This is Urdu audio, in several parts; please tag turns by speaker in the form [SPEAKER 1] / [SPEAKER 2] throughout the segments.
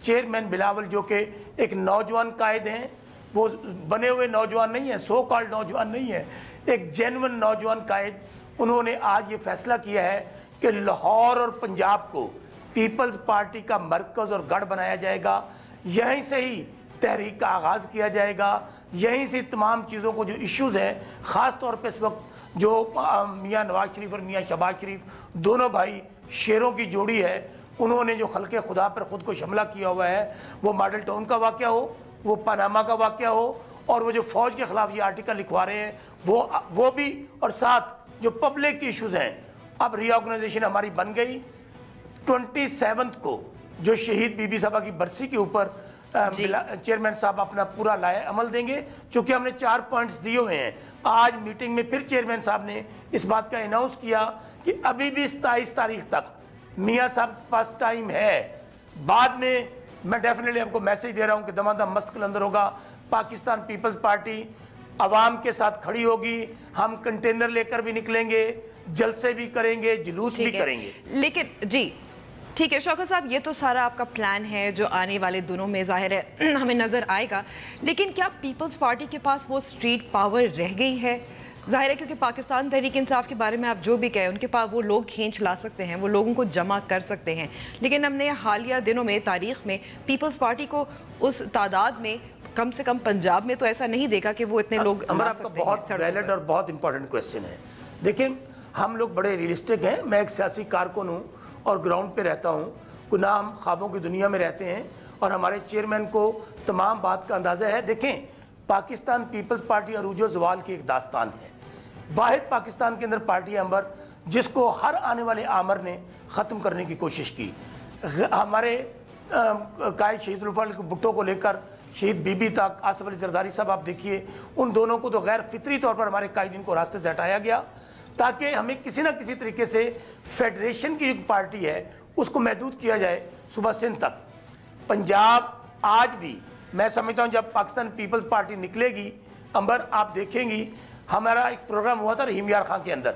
[SPEAKER 1] چیئرمین بلاول جو کہ ایک نوجوان قائد ہیں, وہ بنے ہوئے نوجوان نہیں ہیں, سو کالڈ نوجوان نہیں ہیں, ایک جینون نوجوان قائد, انہوں نے آج یہ فیصلہ کیا ہے کہ لاہور اور پنجاب کو پیپلز پارٹی کا مرکز اور گڑھ بنایا جائے گا, یہیں سے ہی تحریک کا آغاز کیا جائے گا, یہیں سے تمام چیزوں کو جو ایشوز ہیں, خاص طور پہ اس وقت جو میاں نواز شریف اور میاں شہباز شریف دونوں بھائی شیروں کی جوڑی ہے, انہوں نے جو خلق خدا پر خود کو حملہ کیا ہوا ہے, وہ ماڈل ٹاؤن کا واقعہ ہو, وہ پاناما کا واقعہ ہو, اور وہ جو فوج کے خلاف یہ آرٹیکل لکھوا رہے ہیں وہ بھی, اور ساتھ جو پبلک کی ایشوز ہیں. اب ری آرگنائزیشن ہماری بن گئی, 27 کو جو شہید بی بی صاحبہ کی برسی کے اوپر چیئرمین صاحب اپنا پورا لائے عمل دیں گے, چونکہ ہم نے 4 پوائنٹس دیے ہوئے ہیں. آج میٹنگ میں پھر چیئرمین صاحب نے اس بات کا اناؤنس کیا کہ ابھی بھی 27 تاریخ تک میاں صاحب پاس ٹائم ہے. بعد میں میں ڈیفینیٹلی آپ کو میسیج دے رہا ہوں کہ دم دم مست قلندر ہوگا, پاکستان پیپلز پارٹی عوام کے ساتھ کھڑی ہوگی, ہم کنٹینر لے کر بھی نکلیں گے, جلسے بھی کریں گے, جلوس بھی کریں گے.
[SPEAKER 2] لیکن جی ٹھیک ہے شوکت صاحب, یہ تو سارا آپ کا پلان ہے جو آنے والے دنوں میں ظاہر ہے ہمیں نظر آئے گا, لیکن کیا پیپلز پارٹی کے پاس وہ اسٹریٹ پاور رہ گئی ہے؟ ظاہر ہے کیونکہ پاکستان تحریک انصاف کے بارے میں آپ جو بھی کہیں, ان کے پاس وہ لوگ کھینچ لا سکتے ہیں, وہ لوگوں کو جمع کر سکتے ہیں, لیکن ہم نے حالیہ دنوں میں تاریخ میں پیپلز پارٹی کو اس تعداد میں کم سے کم پنجاب میں تو ایسا نہیں دیکھا کہ وہ اتنے لوگ لا سکتے ہیں.
[SPEAKER 1] بہت ویلڈ اور بہت امپورٹنٹ کویسچن ہے. دیکھیں ہم لوگ بڑے ریئلسٹک ہیں, میں ایک سیاسی کارکن ہوں اور گراؤنڈ پہ رہتا ہوں, نہ ہم خوابوں کی دنیا میں رہتے ہیں, اور ہمارے چیئرمین کو تمام بات کا اندازہ ہے. دیکھیں پاکستان پیپلز پارٹی عروج و زوال کی ایک داستان ہے, واحد پاکستان کے اندر پارٹی امبر جس کو ہر آنے والے آمر نے ختم کرنے کی کوشش کی. ہمارے قائد شہید ذوالفقار علی بھٹو کو لے کر شہید بی بی تک, آصف علی زرداری صاحب آپ دیکھیے, ان دونوں کو تو غیر فطری طور پر ہمارے قائدین کو راستے سے ہٹایا گیا تاکہ ہمیں کسی نہ کسی طریقے سے فیڈریشن کی جو پارٹی ہے اس کو محدود کیا جائے صوبہ سندھ تک. پنجاب آج بھی میں سمجھتا ہوں جب پاکستان پیپلز پارٹی نکلے گی امبر, آپ دیکھیں گی ہمارا ایک پروگرام ہوا تھا رحیم یار خان کے اندر,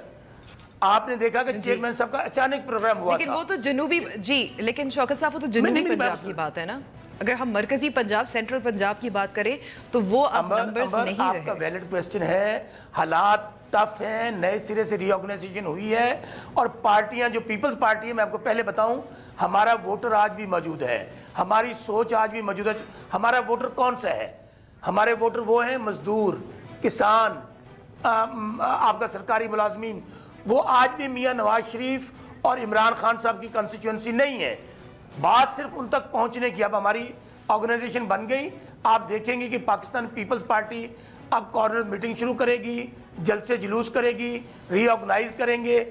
[SPEAKER 1] آپ نے دیکھا کہ چیئرمین صاحب کا اچانک پروگرام ہوا تھا.
[SPEAKER 2] لیکن وہ تو جنوبی, جی لیکن شوکت صاحب وہ تو جنوبی پنجاب کی بات ہے نا, اگر ہم مرکزی پنجاب سینٹرل پنجاب کی بات کریں تو وہ اب نمبرز نہیں رہے.
[SPEAKER 1] آپ کا ویلڈ کویسچن ہے, حالات ٹف ہیں, نئے سرے سے ری آرگنائزیشن ہوئی ہے, اور پارٹیاں جو پیپلز پارٹی ہے, میں آپ کو پہلے بتاؤں ہمارا ووٹر آج بھی موجود ہے, ہماری سوچ آج بھی موجود ہے. ہمارا ووٹر کون سا ہے؟ ہمارے ووٹر وہ ہیں مزدور, کسان, آپ کا سرکاری ملازمین. وہ آج بھی میاں نواز شریف اور عمران خان صاحب کی کنسٹیچوئنسی نہیں ہے. بات صرف ان تک پہنچنے کی. اب ہماری آرگنائزیشن بن گئی, آپ دیکھیں گے کہ پاکستان پیپلز پارٹی اب کارنر میٹنگ شروع کرے گی, جلسے جلوس کرے گی, ری آرگنائز کریں گے,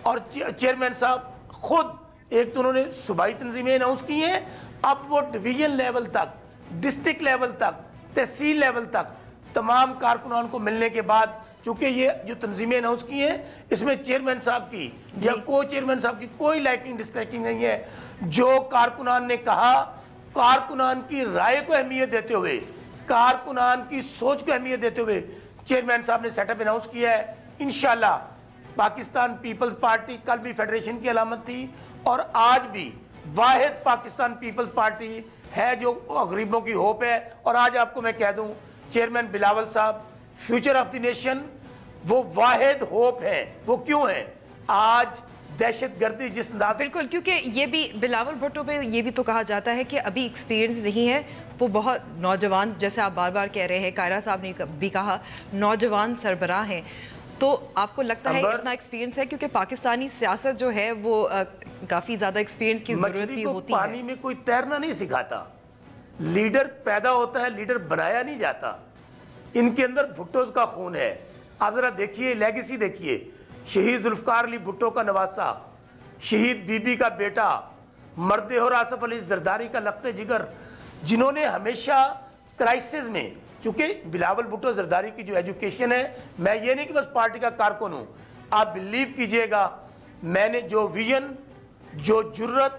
[SPEAKER 1] اور چیئرمین صاحب خود ایک تو انہوں نے صوبائی تنظیمیں اناؤنس کی ہیں, اب وہ ڈویژن لیول تک, ڈسٹرکٹ لیول تک, تحصیل لیول تک تمام کارکنان کو ملنے کے بعد, چونکہ یہ جو تنظیمیں اناؤنس کی ہیں اس میں چیئرمین صاحب کی یا کو چیئرمین صاحب کی کوئی لائکنگ ڈسلائکنگ نہیں ہے. جو کارکنان نے کہا, کارکنان کی رائے کو اہمیت دیتے ہوئے, کارکنان کی سوچ کو اہمیت دیتے ہوئے چیئرمین صاحب نے سیٹ اپ اناؤنس کیا ہے. انشاءاللہ پاکستان پیپلز پارٹی کل بھی فیڈریشن کی علامت تھی, اور آج بھی واحد پاکستان پیپلز پارٹی ہے جو غریبوں کی ہوپ ہے. اور آج آپ کو میں کہہ دوں چیئرمین بلاول صاحب فیوچر آف دی نیشن, وہ واحد ہوپ ہے. وہ کیوں ہیں؟ آج دہشت گردی جس انداز,
[SPEAKER 2] بالکل, کیونکہ یہ بھی بلاول بھٹو پہ یہ بھی تو کہا جاتا ہے کہ ابھی ایکسپیرینس نہیں ہے, وہ بہت نوجوان, جیسے آپ بار بار کہہ رہے ہیں, قائرہ صاحب نے بھی کہا نوجوان سربراہ ہیں. تو آپ کو لگتا ہے اتنا ایکسپیرینس ہے؟ کیونکہ پاکستانی سیاست جو ہے وہ کافی زیادہ ایکسپیرینس کی ضرورت بھی ہوتی ہے.
[SPEAKER 1] پانی میں کوئی تیرنا نہیں سکھاتا, لیڈر پیدا ہوتا ہے, لیڈر بنایا نہیں جاتا. ان کے اندر بھٹوز کا خون ہے. آپ ذرا دیکھیے, لیگیسی دیکھیے, شہید ذوالفقار علی بھٹو کا نواسا, شہید بی بی کا بیٹا, مرد اور آصف علی زرداری کا لخت جگر, جنہوں نے ہمیشہ کرائسس میں, چونکہ بلاول بھٹو زرداری کی جو ایجوکیشن ہے, میں یہ نہیں کہ بس پارٹی کا کارکن ہوں, آپ بلیو کیجئے گا, میں نے جو ویژن, جو جرت,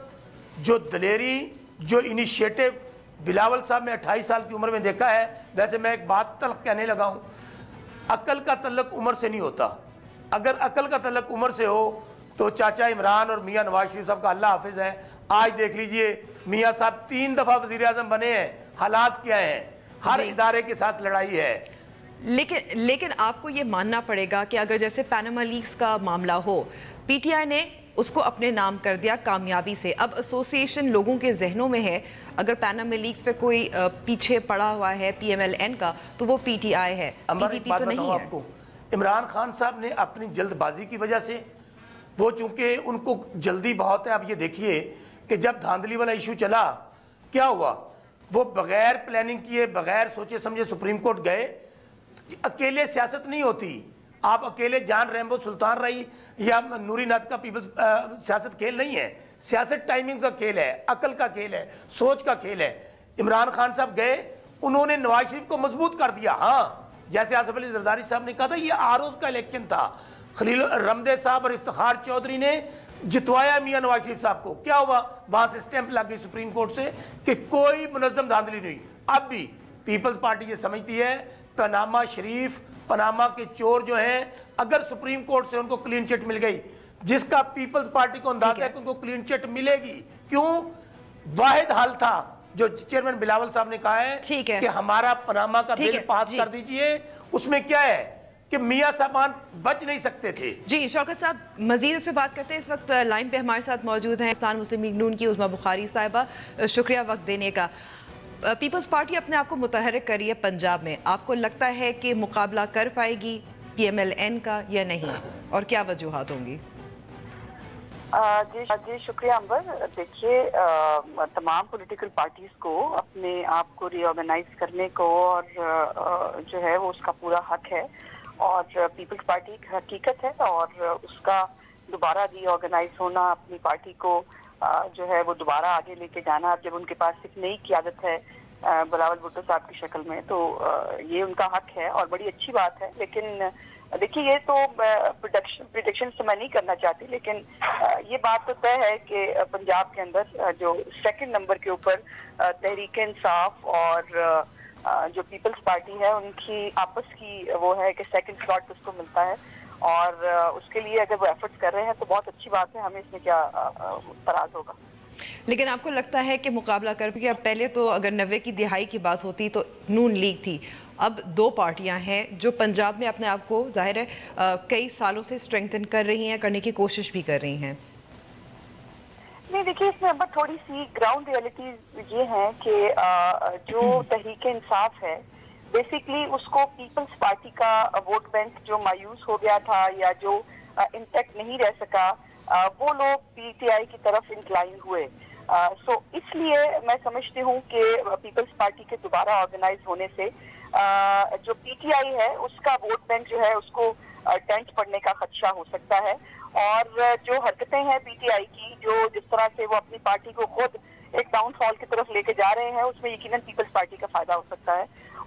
[SPEAKER 1] جو دلیری, جو انیشیٹو بلاول صاحب میں 28 سال کی عمر میں دیکھا ہے. ویسے میں ایک بات تلخ کہنے لگا ہوں, عقل کا تعلق عمر سے نہیں ہوتا. اگر عقل کا تعلق عمر سے ہو تو چاچا عمران اور میاں نواز شریف صاحب کا اللہ حافظ ہے, آج دیکھ لیجئے میاں صاحب 3 دفعہ وزیر اعظم بنے ہیں، حالات کیا ہیں، ہر ادارے کے ساتھ لڑائی ہے۔
[SPEAKER 2] لیکن آپ کو یہ ماننا پڑے گا کہ اگر جیسے پیناما لیکس کا معاملہ ہو، پی ٹی آئی نے اس کو اپنے نام کر دیا کامیابی سے، اب ایسوسیشن لوگوں کے ذہنوں میں ہے اگر پیناما لیکس پہ کوئی پیچھے پڑا ہوا ہے پی ایم ایل این کا تو وہ پی ٹی آئی ہے، پی پی پی تو نہیں ہے۔
[SPEAKER 1] آپ کو عمران خان صاحب نے اپنی جلد بازی کی وجہ سے، وہ چونکہ ان کو جلدی بہت ہے، اب یہ دیکھیے کہ جب دھاندلی والا ایشو چلا کیا ہوا، وہ بغیر پلاننگ کیے، بغیر سوچے سمجھے سپریم کورٹ گئے۔ اکیلے سیاست نہیں ہوتی، آپ اکیلے جان ریمبو سلطان رہی یا نوری ناتھ کا پیپلز سیاست کھیل نہیں ہے، سیاست ٹائمنگ کا کھیل ہے، عقل کا کھیل ہے، سوچ کا کھیل ہے۔ عمران خان صاحب گئے، انہوں نے نواز شریف کو مضبوط کر دیا۔ ہاں جیسے آصف علی زرداری صاحب نے کہا تھا یہ آروز کا الیکشن تھا، خلیل رمدے صاحب اور افتخار چودھری نے جتوایا میاں نواز شریف صاحب کو، کیا ہوا، وہاں سے سٹیمپ لگ گئی سپریم کورٹ سے کہ کوئی منظم دھاندلی نہیں۔ اب بھی پیپلز پارٹی یہ سمجھتی ہے پاناما شریف، پاناما کے چور جو ہیں، اگر سپریم کورٹ سے ان کو کلین چٹ مل گئی، جس کا پیپلز پارٹی کو اندازہ ہے کہ ان کو کلین چٹ ملے گی، کیوں؟ واحد حل تھا جو چیئرمین بلاول صاحب نے کہا ہے کہ ہمارا پاناما کا بل پاس کر دیجئے، اس میں کیا ہے کہ میاں صاحبان بچ نہیں سکتے تھے۔
[SPEAKER 2] جی شوکت صاحب مزید اس پہ بات کرتے ہیں، اس وقت لائن پہ ہمارے ساتھ موجود ہیں پاکستان مسلم لیگ نون کی عظمیٰ بخاری صاحبہ، شکریہ وقت دینے کا۔ پیپلز پارٹی اپنے آپ کو متحرک کر رہی ہے پنجاب میں، آپ کو لگتا ہے کہ مقابلہ کر پائے گی پی ایم ایل این کا یا نہیں، اور کیا وجوہات ہوں گی؟
[SPEAKER 3] جی شکریہ امبر۔ دیکھیے تمام پولیٹیکل پارٹیز کو اپنے آپ کو ری آرگنائز کرنے کو اور جو ہے وہ اس کا پورا حق ہے، اور پیپلز پارٹی ایک حقیقت ہے اور اس کا دوبارہ ری آرگنائز ہونا، اپنی پارٹی کو جو ہے وہ دوبارہ آگے لے کے جانا، جب ان کے پاس ایک نئی قیادت ہے بلاول بھٹو صاحب کی شکل میں، تو یہ ان کا حق ہے اور بڑی اچھی بات ہے۔ لیکن دیکھیے یہ تو پریڈکشن تو میں نہیں کرنا چاہتی، لیکن یہ بات تو طے ہے کہ پنجاب کے اندر جو سیکنڈ نمبر کے اوپر تحریک انصاف اور جو پیپلز پارٹی ہے ان کی آپس کی وہ ہے کہ سیکنڈ سلاٹ اس کو ملتا ہے، اور اس کے لیے اگر وہ ایفرٹس کر رہے ہیں تو بہت اچھی بات ہے، ہمیں اس میں کیا اعتراض ہوگا۔
[SPEAKER 2] لیکن آپ کو لگتا ہے کہ مقابلہ کر کے پہلے تو اگر 90 کی دہائی کی بات ہوتی تو نون لیگ تھی، اب 2 پارٹیاں ہیں جو پنجاب میں اپنے آپ کو ظاہر ہے کئی سالوں سے اسٹرینگتھن کر رہی ہیں، کرنے کی کوشش بھی کر رہی ہیں؟
[SPEAKER 3] نہیں دیکھیے اس میں اب تھوڑی سی گراؤنڈ ریئلٹیز یہ ہیں کہ جو تحریک انصاف ہے بیسیکلی اس کو پیپلز پارٹی کا ووٹ بینک جو مایوس ہو گیا تھا یا جو انٹیکٹ نہیں رہ سکا، وہ لوگ پی ٹی آئی کی طرف انکلائن ہوئے۔ سو اس لیے میں سمجھتی ہوں کہ پیپلز پارٹی کے دوبارہ آرگنائز ہونے سے جو پی ٹی آئی ہے اس کا ووٹ بینک جو ہے اس کو ٹینٹ پڑنے کا خدشہ ہو سکتا ہے، اور جو حرکتیں ہیں پی ٹی آئی کی، جو جس طرح سے وہ اپنی پارٹی کو خود ایک ڈاؤن فال کی طرف لے کے جا رہے ہیں، اس میں یقیناً پیپلز پارٹی کا فائدہ ہو سکتا ہے۔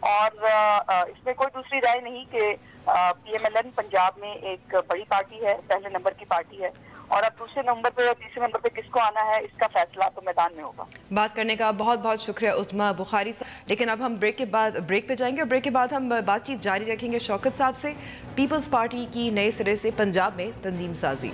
[SPEAKER 3] اور اس میں کوئی دوسری رائے نہیں کہ P M L N Punjab میں ایک بڑی پارٹی ہے، پہلے نمبر کی پارٹی ہے، اور اب دوسرے نمبر پہ اور تیسرے نمبر پہ کس کو آنا ہے اس کا فیصلہ تو میدان میں ہوگا۔
[SPEAKER 2] بات کرنے کا بہت بہت شکریہ عظمیٰ بخاری صاحب، لیکن اب ہم بریک پہ جائیں گے، اور بریک کے بعد ہم بات چیت جاری رکھیں گے شوکت صاحب سے، پیپلز پارٹی کی نئے سرے سے پنجاب میں تنظیم سازی۔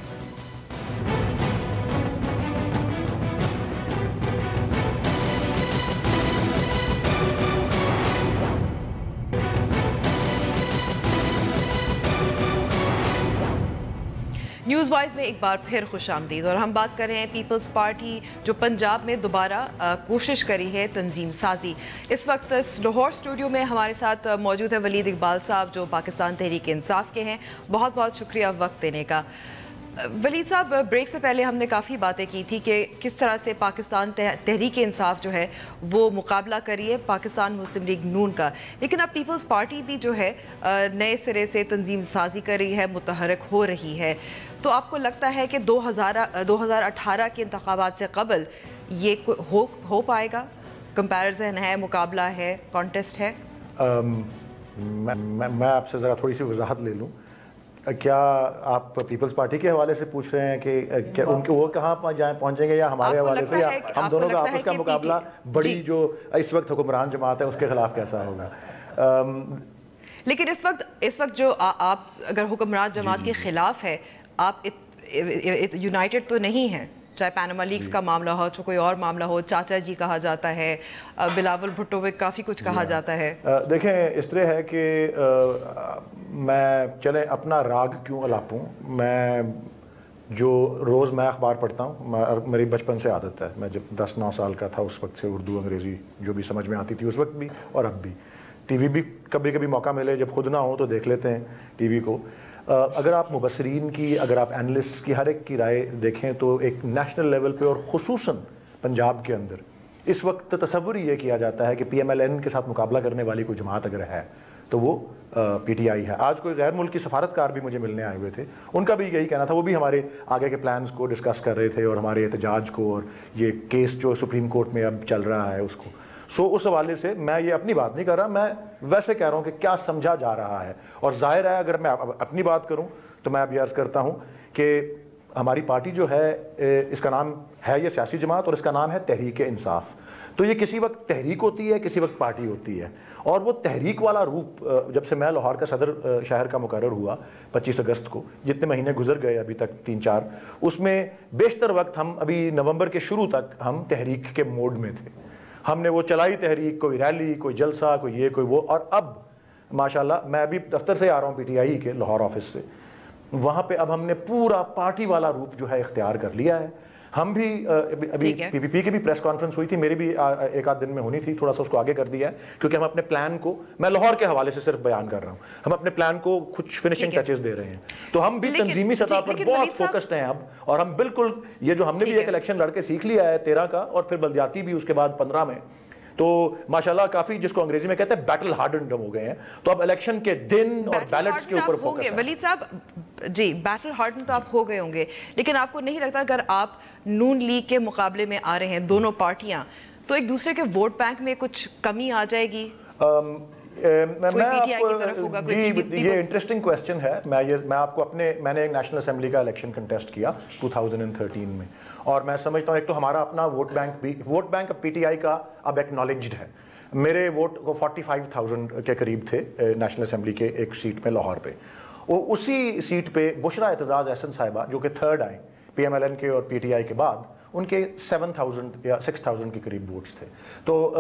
[SPEAKER 2] نیوز وائز میں ایک بار پھر خوش آمدید، اور ہم بات کر رہے ہیں پیپلز پارٹی جو پنجاب میں دوبارہ کوشش کری ہے تنظیم سازی۔ اس وقت لاہور اسٹوڈیو میں ہمارے ساتھ موجود ہے ولید اقبال صاحب جو پاکستان تحریک انصاف کے ہیں، بہت بہت شکریہ وقت دینے کا۔ ولید صاحب بریک سے پہلے ہم نے کافی باتیں کی تھی کہ کس طرح سے پاکستان تحریک انصاف جو ہے وہ مقابلہ کری ہے پاکستان مسلم لیگ نون کا، لیکن اب پیپلز پارٹی بھی جو ہے نئے سرے سے تنظیم سازی کر رہی ہے، متحرک ہو رہی ہے، تو آپ کو لگتا ہے کہ 2018 کے انتخابات سے قبل یہ ہو پائے گا؟ کمپیریزن ہے، مقابلہ ہے، کانٹیسٹ ہے؟
[SPEAKER 4] میں آپ سے ذرا تھوڑی سی وضاحت لے لوں، کیا آپ پیپلز پارٹی کے حوالے سے پوچھ رہے ہیں کہ ان کے وہ کہاں پہنچیں گے، یا ہمارے حوالے سے، یا ہم دونوں کا آپس کا مقابلہ بڑی جو اس وقت حکمران جماعت ہے اس کے خلاف کیسا ہوگا؟
[SPEAKER 2] لیکن اس وقت جو آپ اگر حکمران جماعت کے خلاف ہے، آپ یونائٹڈ تو نہیں ہیں؟ چاہے پینما لیکس کا معاملہ ہو, چاہے کوئی اور معاملہ ہو, چاچا جی کہا جاتا ہے, بلاول بھٹو پہ کافی کچھ کہا جاتا ہے.
[SPEAKER 4] دیکھیں اس طرح ہے کہ میں چلیں اپنا راگ کیوں الاپوں, میں جو روز میں اخبار پڑھتا ہوں, میری بچپن سے عادت ہے, میں جب 10-9 سال کا تھا اس وقت سے اردو انگریزی جو بھی سمجھ میں آتی تھی اس وقت بھی اور اب بھی. ٹی وی بھی کبھی کبھی موقع ملے جب خود نہ ہوں تو دیکھ لیتے ہیں ٹی وی کو. اگر آپ مبصرین کی, اگر آپ اینالسٹس کی, ہر ایک کی رائے دیکھیں تو ایک نیشنل لیول پہ اور خصوصاً پنجاب کے اندر اس وقت تصور یہ کیا جاتا ہے کہ پی ایم ایل این کے ساتھ مقابلہ کرنے والی کوئی جماعت اگر ہے تو وہ پی ٹی آئی ہے. آج کوئی غیر ملکی سفارتکار بھی مجھے ملنے آئے ہوئے تھے, ان کا بھی یہی کہنا تھا, وہ بھی ہمارے آگے کے پلانز کو ڈسکس کر رہے تھے اور ہمارے احتجاج کو اور یہ کیس جو سپریم کورٹ میں اب چل رہا ہے اس کو. اس حوالے سے میں یہ اپنی بات نہیں کر رہا, میں ویسے کہہ رہا ہوں کہ کیا سمجھا جا رہا ہے. اور ظاہر ہے اگر میں اپنی بات کروں تو میں اب یہ عرض کرتا ہوں کہ ہماری پارٹی جو ہے اس کا نام ہے یہ سیاسی جماعت اور اس کا نام ہے تحریک انصاف. تو یہ کسی وقت تحریک ہوتی ہے, کسی وقت پارٹی ہوتی ہے, اور وہ تحریک والا روپ جب سے میں لاہور کا صدر شہر کا مقرر ہوا 25 اگست کو, جتنے مہینے گزر گئے ابھی تک 3-4, اس میں بیشتر وقت ہم ابھی نومبر کے شروع تک ہم تحریک کے موڈ میں تھے. ہم نے وہ چلائی تحریک, کوئی ریلی, کوئی جلسہ, کوئی یہ کوئی وہ, اور اب ماشاءاللہ میں ابھی دفتر سے آ رہا ہوں پی ٹی آئی کے لاہور آفس سے, وہاں پہ اب ہم نے پورا پارٹی والا روپ جو ہے اختیار کر لیا ہے. ہم بھی ابھی پی پی پی کی بھی پریس کانفرنس ہوئی تھی, میری بھی 1-8 دن میں ہونی تھی, تھوڑا سا اس کو آگے کر دیا ہے کیونکہ ہم اپنے پلان کو, میں لاہور کے حوالے سے صرف بیان کر رہا ہوں, ہم اپنے پلان کو کچھ فنشنگ ٹچز دے رہے ہیں. تو ہم بھی تنظیمی سطح پر بہت فوکسڈ ہیں اب, اور ہم بالکل یہ جو ہم نے بھی ایک الیکشن لڑ کے سیکھ لیا ہے 13 کا, اور پھر بلدیاتی بھی اس کے بعد 15 میں, تو ماشاءاللہ کافی جس کو انگریزی میں کہتے ہیں بیٹل ہارڈنڈ ہو گئے ہیں. تو اب الیکشن کے دن اور بیلٹس کے اوپر فوکس ہے.
[SPEAKER 2] ولید صاحب جی, بیٹل ہارڈنڈ تو آپ ہو گئے ہوں گے, لیکن آپ کو نہیں لگتا اگر آپ نون لیگ کے مقابلے میں آ رہے ہیں دونوں پارٹیاں, تو ایک دوسرے کے ووٹ بینک میں کچھ کمی آ جائے گی؟
[SPEAKER 4] یہ انٹرسٹنگ کویسچن ہے. میں آپ کو میں نے ایک نیشنل اسمبلی کا الیکشن کنٹیسٹ کیا 2013 میں, اور میں سمجھتا ہوں ایک تو ہمارا اپنا vote bank P T I کا اب ایکنالجڈ ہے. میرے ووٹ کو 45,000 کے قریب تھے نیشنل اسمبلی کے ایک سیٹ میں لاہور پہ. وہ اسی سیٹ پہ بشرا اعتزاز احسن صاحبہ جو کہ 3rd آئیں پی ایم ایل این کے اور پی ٹی آئی کے بعد, ان کے 7,000 یا 6,000 کے قریب ووٹس تھے. تو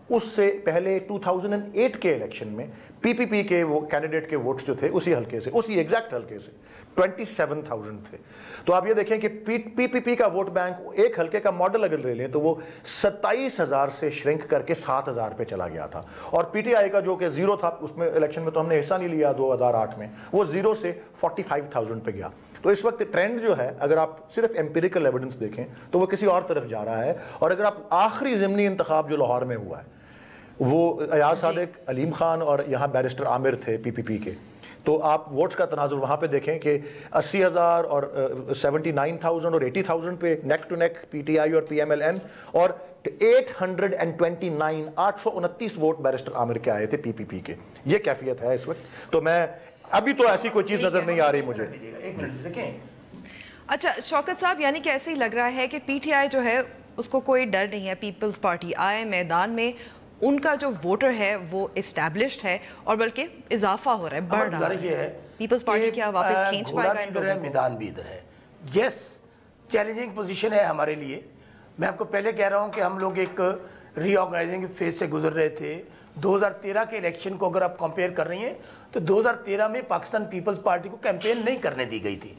[SPEAKER 4] اس سے پہلے 2008 کے الیکشن میں پی پی پی کے وہ کینڈیڈیٹ کے ووٹس جو تھے اسی حلقے سے, اسی ایگزیکٹ حلقے سے 27,000 تھے. تو آپ یہ دیکھیں کہ پی پی پی کا ووٹ بینک ایک حلقے کا ماڈل اگر لے لیں تو وہ 27,000 سے شرنک کر کے 7,000 پہ چلا گیا تھا, اور پی ٹی آئی کا جو کہ 0 تھا, اس میں الیکشن میں تو ہم نے حصہ نہیں لیا 2008 میں, وہ 0 سے 45,000 پہ گیا. تو اس وقت ٹرینڈ جو ہے اگر آپ صرف ایمپیریکل ایویڈنس دیکھیں تو وہ کسی اور طرف جا رہا ہے. اور اگر آپ آخری ضمنی انتخاب جو لاہور میں ہوا ہے, وہ ایاز صادق, علیم خان اور یہاں بیرسٹر عامر تھے پی پی پی کے, تو آپ ووٹس کا تناظر وہاں پہ دیکھیں کہ 80,000 اور 79,000 اور 80,000 پہ نیک to neck P T I اور پی ایم ایل این, اور 829 ووٹ بیرسٹر عامر کے آئے تھے پی پی پی کے. یہ کیفیت ہے اس وقت. تو میں ابھی تو ایسی کوئی چیز نظر نہیں آ رہی مجھے.
[SPEAKER 2] اچھا شوکت صاحب, یعنی کہ ایسے ہی لگ رہا ہے کہ پی ٹی آئی جو ہے اس کو کوئی ڈر نہیں ہے, پیپلز پارٹی آئے میدان میں, ان کا جو ووٹر ہے وہ اسٹیبلشڈ ہے اور بلکہ اضافہ ہو رہا ہے, بڑھ رہا ہے. پیپلز پارٹی کیا واپس کھینچ پائے گا ان لوگوں کو؟
[SPEAKER 1] میدان بھی ادھر ہے. یس, چیلنجنگ پوزیشن ہے ہمارے لیے. میں آپ کو پہلے کہہ رہا ہوں کہ ہم لوگ ایک ری آرگنائزنگ فیز سے گزر رہے تھے. 2013 کے الیکشن کو اگر آپ کمپیئر کر رہی ہیں تو 2013 میں پاکستان پیپلز پارٹی کو کیمپین نہیں کرنے دی گئی تھی.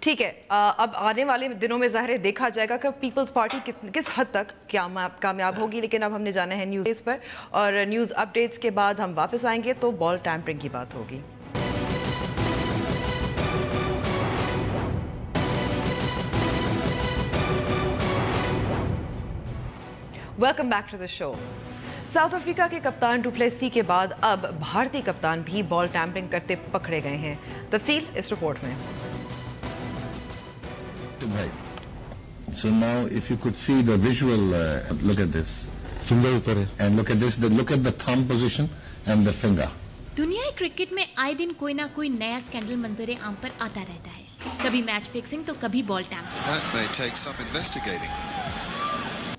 [SPEAKER 2] ٹھیک ہے, اب آنے والے دنوں میں ظاہر دیکھا جائے گا کہ پیپلز پارٹی کس حد تک کامیاب ہوگی. لیکن اب ہم نے جانا ہے نیوز پر, اور نیوز اپڈیٹس کے بعد ہم واپس آئیں گے تو بال ٹیمپرنگ کی بات ہوگی. Welcome back to the show. South Africa کے کپتان ڈو پلیسی کے بعد اب بھارتی کپتان بھی بال ٹیمپرنگ کرتے پکڑے گئے ہیں. تفصیل اس رپورٹ میں.
[SPEAKER 5] So now if you could see the visual, look at this. And look at this, look at the thumb position and the finger.
[SPEAKER 6] دنیا کرکٹ میں آئے دن کوئی نہ کوئی نیا سکینڈل منظر عام پر آتا رہتا ہے. کبھی میچ فکسنگ تو کبھی ball tampering.
[SPEAKER 7] That may take some investigating.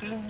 [SPEAKER 8] 3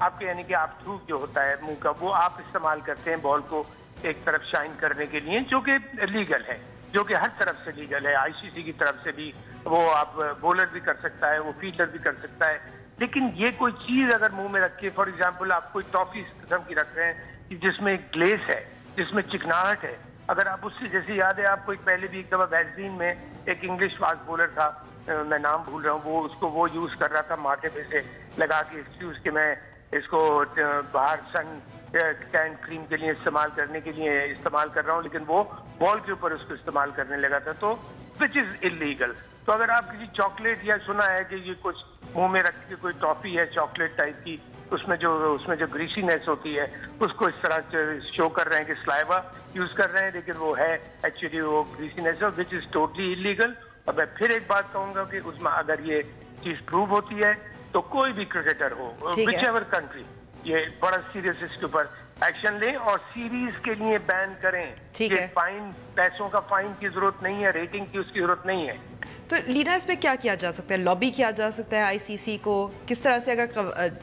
[SPEAKER 8] آپ کے یعنی کہ آپ تھرو جو ہوتا ہے منہ کا وہ آپ استعمال کرتے ہیں بال کو ایک طرف شائن کرنے کے لیے، جو کہ لیگل ہے، جو کہ ہر طرف سے لیگل ہے، آئی سی سی کی طرف سے بھی وہ آپ بولر بھی کر سکتا ہے، وہ فیلڈر بھی کر سکتا ہے. لیکن یہ کوئی چیز اگر منہ میں رکھ کے فار ایگزامپل آپ کوئی ٹافی اس قسم کی رکھ رہے ہیں جس میں گلیس ہے، جس میں چکناہٹ ہے، اگر آپ اس سے جیسے یاد ہے آپ کو پہلے بھی ایک دفعہ ویزلین میں ایک انگلش فاسٹ بولر تھا، میں نام بھول رہا ہوں، وہ اس کو وہ یوز کر رہا تھا ماتھے پہ سے لگا کے ایکسکیوز کہ میں اس کو باہر سن ٹین کریم کے لیے استعمال کرنے کے لیے استعمال کر رہا ہوں، لیکن وہ بال کے اوپر اس کو استعمال کرنے لگا تھا، تو وچ از انلیگل. تو اگر آپ کسی چاکلیٹ یا سنا ہے کہ یہ کچھ منہ میں رکھ کے کوئی ٹافی ہے چاکلیٹ ٹائپ کی، اس میں جو گریسینس ہوتی ہے اس کو اس طرح شو کر رہے ہیں کہ سلائیوا یوز کر رہے ہیں، لیکن وہ ہے ایکچولی وہ گریسینس ہے وچ از ٹوٹلی انلیگل. اور میں پھر ایک بات کہوں گا کہ اس میں اگر یہ چیز پروو ہوتی ہے تو کوئی بھی کرکٹر ہو وچ ایور کنٹری یہ بڑا سیریس اس کے اوپر ایکشن لیں اور سیریز کے لیے بین کریں. یہ فائن، پیسوں کا فائن کی ضرورت نہیں ہے، ریٹنگ کی اس کی ضرورت نہیں ہے.
[SPEAKER 2] تو لینا اس پہ کیا کیا جا سکتا ہے؟ لابی کیا جا سکتا ہے آئی سی سی کو؟ کس طرح سے اگر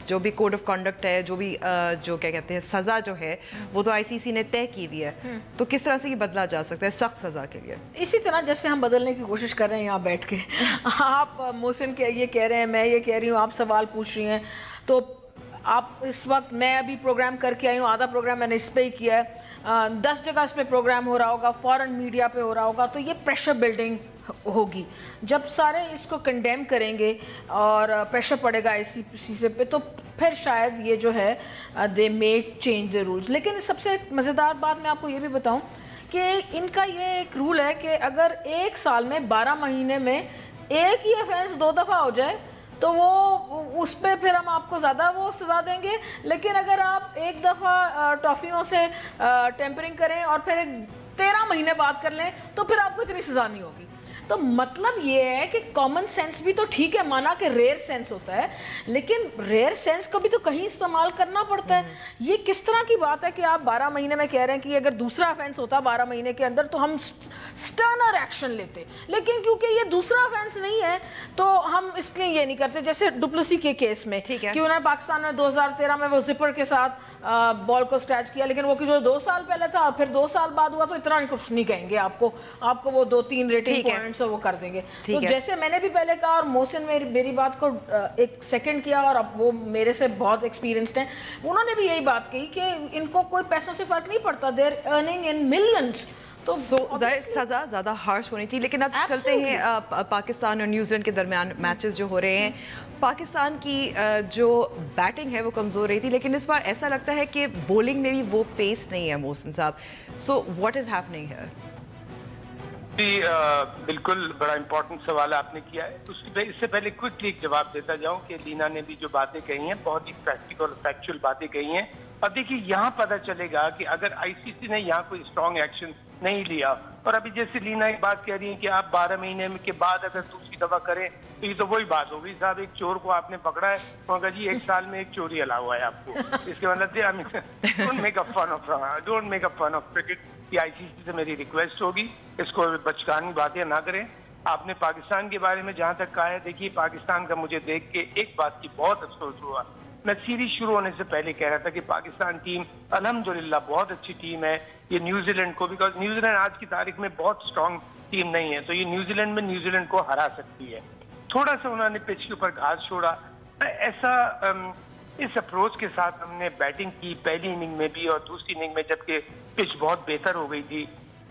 [SPEAKER 2] جو بھی کوڈ آف کنڈکٹ ہے، جو بھی جو کیا کہتے ہیں سزا جو ہے وہ تو آئی سی سی نے طے کی ہوئی ہے، تو کس طرح سے یہ بدلا جا سکتا ہے سخت سزا کے لیے؟
[SPEAKER 7] اسی طرح جیسے ہم بدلنے کی کوشش کر رہے ہیں یہاں بیٹھ کے. آپ محسن یہ کہہ رہے ہیں، میں یہ کہہ رہی ہوں، آپ سوال پوچھ رہی ہیں، تو آپ اس وقت میں ابھی پروگرام کر کے آئی ہوں، آدھا پروگرام میں نے اس پہ ہی کیا ہے، 10 جگہ اس پہ پروگرام ہو رہا ہوگا، فورن میڈیا پہ ہو رہا ہوگا، تو یہ پریشر بلڈنگ ہوگی. جب سارے اس کو کنڈیم کریں گے اور پریشر پڑے گا آئی سی سی پہ، تو پھر شاید یہ جو ہے they made change the rules. لیکن سب سے مزیدار بات میں آپ کو یہ بھی بتاؤں کہ ان کا یہ ایک رول ہے کہ اگر ایک سال میں 12 مہینے میں ایک ہی آفینس 2 دفعہ ہو جائے تو وہ اس پہ پھر ہم آپ کو زیادہ وہ سزا دیں گے. لیکن اگر آپ ایک دفعہ ٹافیوں سے ٹیمپرنگ کریں اور پھر 13 مہینے بعد کر لیں تو پھر آپ کو اتنی سزا نہیں ہوگی. تو مطلب یہ ہے کہ کامن سینس بھی تو ٹھیک ہے، مانا کہ ریئر سینس ہوتا ہے، لیکن ریئر سینس کو بھی تو کہیں استعمال کرنا پڑتا ہے. یہ کس طرح کی بات ہے کہ آپ 12 مہینے میں کہہ رہے ہیں کہ اگر دوسرا آفینس ہوتا 12 مہینے کے اندر تو ہم سٹرنر ایکشن لیتے، لیکن کیونکہ یہ دوسرا آفینس نہیں ہے تو ہم اس لیے یہ نہیں کرتے. جیسے ڈپلیسی کے کیس میں کہ انہوں نے پاکستان میں 2013 میں وہ زپر کے ساتھ بال کو اسکریچ کیا، لیکن وہ جو 2 سال پہلے تھا پھر 2 سال بعد ہوا تو اتنا کچھ نہیں کہیں گے آپ کو وہ 2-3 ریٹنگ پوائنٹس وہ کر دیں گے. تو جیسے میں نے بھی پہلے کہا اور محسن میری بات کو ایک سیکنڈ کیا اور اب وہ میرے سے بہت ایکسپیرینسڈ ہیں، انہوں نے بھی یہی بات کہی کہ ان کو کوئی پیسوں سے فرق نہیں پڑتا، they are earning in millions. تو
[SPEAKER 2] سزا زیادہ ہارش ہونی تھی. لیکن اب چلتے ہیں پاکستان اور نیوزی لینڈ کے درمیان میچز جو ہو رہے ہیں. پاکستان کی جو بیٹنگ ہے وہ کمزور رہی تھی، لیکن اس بار ایسا لگتا ہے کہ بولنگ میں بھی وہ پیس نہیں ہے محسن صاحب. So what is happening here?
[SPEAKER 8] جی بالکل بڑا امپورٹنٹ سوال آپ نے کیا ہے. اس سے پہلے کوئکلی ایک جواب دیتا جاؤں کہ لینا نے بھی جو باتیں کہی ہیں بہت ہی پریکٹیکل اور فیکچوئل باتیں کہی ہیں. اب دیکھیے یہاں پتہ چلے گا کہ اگر آئی سی سی نے یہاں کوئی اسٹرانگ ایکشن نہیں لیا، اور ابھی جیسے لینا ایک بات کہہ رہی ہے کہ آپ 12 مہینے کے بعد اگر دوسری دفعہ کریں تو یہ تو وہی بات ہوگی. صاحب ایک چور کو آپ نے پکڑا ہے تو کہا جی 1 سال میں 1 چوری الا ہوا ہے آپ کو. اس کے مطلب don't make a fun of cricket. یہ آئی سی سی سے میری ریکویسٹ ہوگی اس کو بچکانی باتیں نہ کریں. آپ نے پاکستان کے بارے میں جہاں تک کہا ہے، دیکھیے پاکستان کا مجھے دیکھ کے ایک بات کی بہت افسوس ہوا. میں سیریز شروع ہونے سے پہلے کہہ رہا تھا کہ پاکستان ٹیم الحمدللہ بہت اچھی ٹیم ہے. یہ نیوزی لینڈ کو، بیکاز نیوزی لینڈ آج کی تاریخ میں بہت اسٹرانگ ٹیم نہیں ہے، تو یہ نیوزی لینڈ میں نیوزی لینڈ کو ہرا سکتی ہے. تھوڑا سا انہوں نے پچ کے اوپر گھاس چھوڑا. ایسا اس اپروچ کے ساتھ ہم نے بیٹنگ کی پہلی اننگ میں بھی اور دوسری اننگ میں، جبکہ پچ بہت بہتر ہو گئی تھی.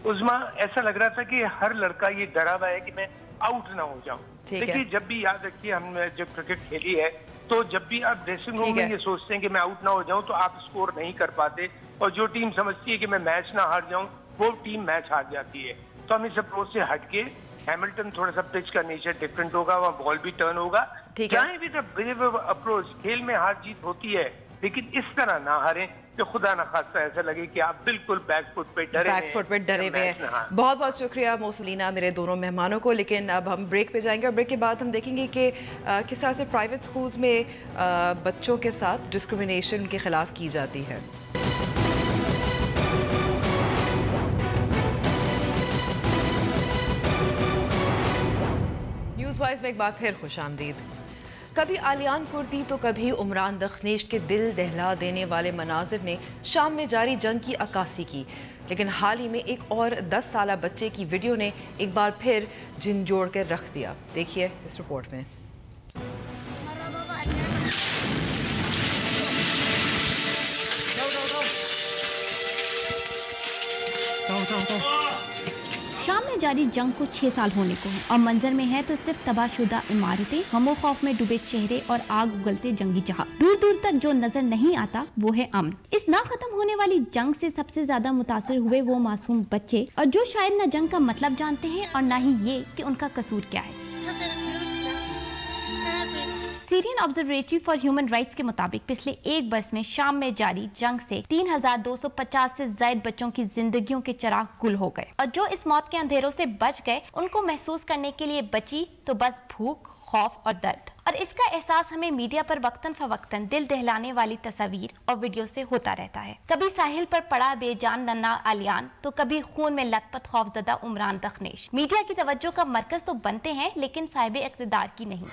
[SPEAKER 8] عظما ایسا لگ رہا تھا کہ ہر لڑکا یہ ڈرا ہوا ہے کہ میں آؤٹ نہ ہو جاؤں. دیکھیے جب بھی یاد رکھیے ہم نے جب کرکٹ کھیلی ہے تو جب بھی آپ ڈریسنگ روم میں یہ سوچتے ہیں کہ میں آؤٹ نہ ہو جاؤں تو آپ اسکور نہیں کر پاتے، اور جو ٹیم سمجھتی ہے کہ میں میچ نہ ہار جاؤں وہ ٹیم میچ ہار جاتی ہے. تو ہم اس اپروچ سے ہٹ کے ہیملٹن تھوڑا سا پچ کا نیچر ڈفرینٹ ہوگا، وہاں بال بھی ٹرن ہوگا. جائیں بھی بریو اپروچ. کھیل میں ہار جیت ہوتی ہے لیکن اس طرح نہ ہاریں کہ خدا نہ خواستہ ایسا لگے کہ آپ بالکل بیک فٹ پہ ڈرے
[SPEAKER 2] ہوئے ہیں. بہت بہت شکریہ موسلینا میرے دونوں مہمانوں کو. لیکن اب ہم بریک پہ جائیں گے اور بریک کے بعد ہم دیکھیں گے کہ کس طرح سے پرائیویٹ سکولز میں بچوں کے ساتھ ڈسکرمنیشن کے خلاف کی جاتی ہے. نیوز وائز میں ایک بار پھر خوش آمدید. کبھی آلیان کرتی تو کبھی عمران دخنیش کے دل دہلا دینے والے مناظر نے شام میں جاری جنگ کی عکاسی کی، لیکن حال ہی میں ایک اور 10 سالہ بچے کی ویڈیو نے ایک بار پھر جن جوڑ کر رکھ دیا۔ دیکھیے اس رپورٹ میں۔
[SPEAKER 6] شام میں جاری جنگ کو 6 سال ہونے کو ہیں اور منظر میں ہے تو صرف تباہ شدہ عمارتیں، غم و خوف میں ڈوبے چہرے اور آگ اگلتے جنگی جہاز۔ دور دور تک جو نظر نہیں آتا وہ ہے امن۔ اس نہ ختم ہونے والی جنگ سے سب سے زیادہ متاثر ہوئے وہ معصوم بچے، اور جو شاید نہ جنگ کا مطلب جانتے ہیں اور نہ ہی یہ کہ ان کا قصور کیا ہے۔ سیرین آبزرویٹری فار ہیومن رائٹس کے مطابق پچھلے ایک برس میں شام میں جاری جنگ سے 3250 سے زائد بچوں کی زندگیوں کے چراغ گل ہو گئے، اور جو اس موت کے اندھیروں سے بچ گئے ان کو محسوس کرنے کے لیے بچی تو بس بھوک، خوف اور درد، اور اس کا احساس ہمیں میڈیا پر وقتاً فوقتاً دل دہلانے والی تصاویر اور ویڈیو سے ہوتا رہتا ہے۔ کبھی ساحل پر پڑا بے جان ننا آلیان تو کبھی خون میں لت پت خوف زدہ عمران دخنیش۔ میڈیا کی توجہ کا مرکز تو بنتے ہیں لیکن صاحب اقتدار کی نہیں۔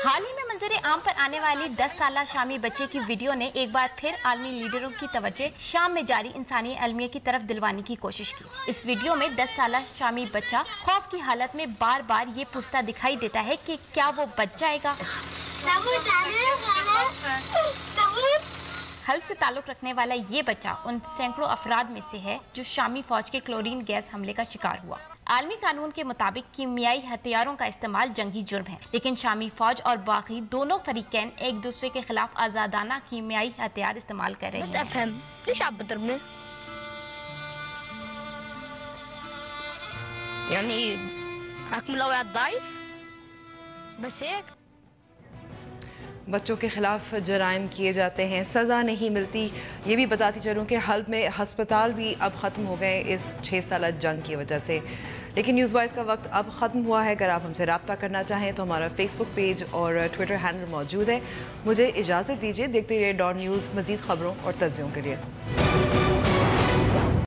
[SPEAKER 6] حال ہی میں منظر عام پر آنے والی 10 سالہ شامی بچے کی ویڈیو نے ایک بار پھر عالمی لیڈروں کی توجہ شام میں جاری انسانی المیہ کی طرف دلوانے کی کوشش کی۔ اس ویڈیو میں 10 سالہ شامی بچہ خوف کی حالت میں بار بار یہ پوچھتا دکھائی دیتا ہے کہ کیا وہ بچ جائے گا۔ حلب سے تعلق رکھنے والا یہ بچہ ان سینکڑوں افراد میں سے ہے جو شامی فوج کے کلورین گیس حملے کا شکار ہوا۔ عالمی قانون کے مطابق کیمیائی ہتھیاروں کا استعمال جنگی جرم ہے، لیکن شامی فوج اور باغی دونوں فریقین ایک دوسرے کے خلاف آزادانہ کیمیائی ہتھیار استعمال کر رہے ہیں۔
[SPEAKER 9] بس افہم ليش عم بضربني؟ يعني حكم الأوعية الضعيف بس هيك؟
[SPEAKER 2] بچوں کے خلاف جرائم کیے جاتے ہیں، سزا نہیں ملتی۔ یہ بھی بتاتی چلوں کہ حلب میں ہسپتال بھی اب ختم ہو گئے اس 6 سالہ جنگ کی وجہ سے۔ لیکن نیوز وائز کا وقت اب ختم ہوا ہے۔ اگر آپ ہم سے رابطہ کرنا چاہیں تو ہمارا فیس بک پیج اور ٹویٹر ہینڈل موجود ہے۔ مجھے اجازت دیجیے، دیکھتے رہیے ڈان نیوز مزید خبروں اور تجزیوں کے لیے۔